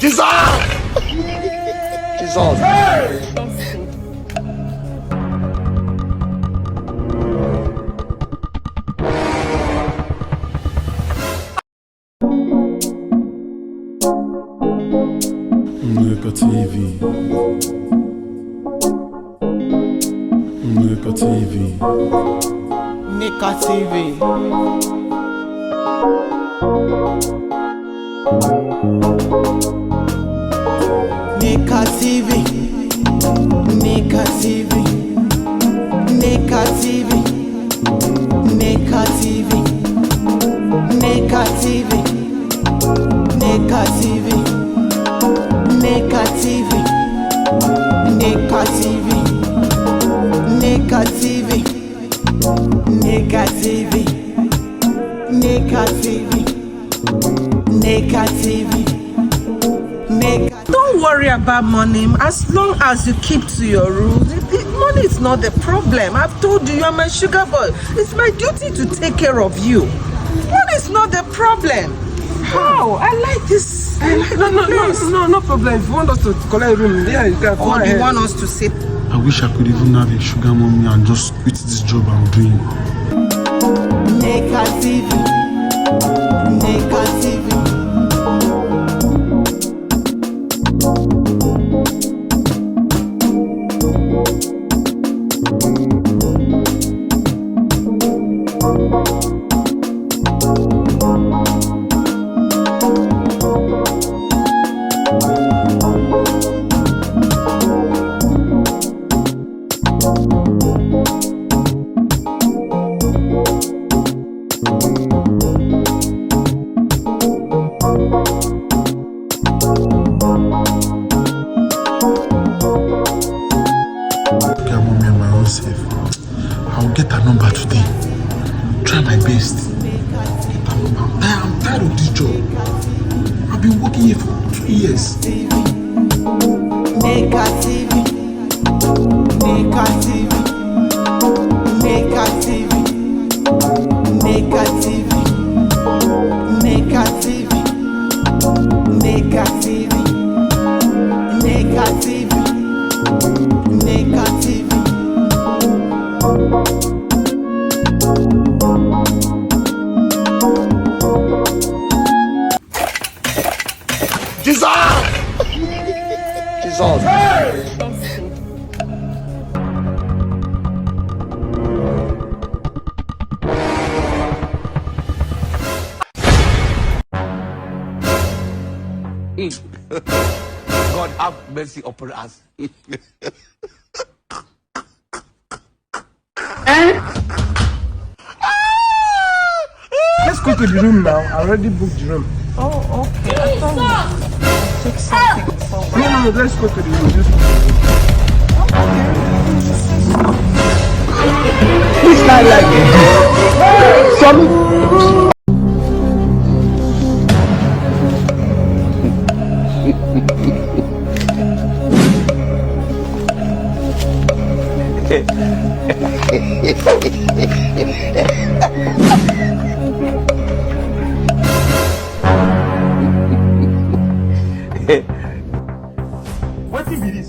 Jesus! Jesus! Hey! Nneka TV. Nneka TV. Nneka TV. Nneka TV. Nneka TV. Nneka TV. Nneka TV. Nneka TV. Nneka TV. Nneka TV. Nneka TV. Nneka TV. Nneka TV. Nneka TV. Nneka TV. Don't worry about money as long as you keep to your rules. Money is not the problem. I've told you, you're my sugar boy. It's my duty to take care of you. Money is not the problem. How? I like this. No problem. If you want us to collect a room, yeah, you can. Or do you want us to sit? I wish I could even have a sugar mommy and just quit this job I'm doing. Nneka TV. Nneka TV. I'll get her number today. Try my best. Get her number. I'm tired of this job. I've been working here for 2 years. Nneka TV. Nneka TV. Nneka TV. Nneka TV. Nneka TV. Nneka TV. Nneka TV. Nneka TV. Jesus! Jesus! Hey! God have mercy upon us. Let's go to the room now. I already booked the room. Oh, okay. I thought you take something forward. No, let's go to the room. It's not like it. Some. What is this?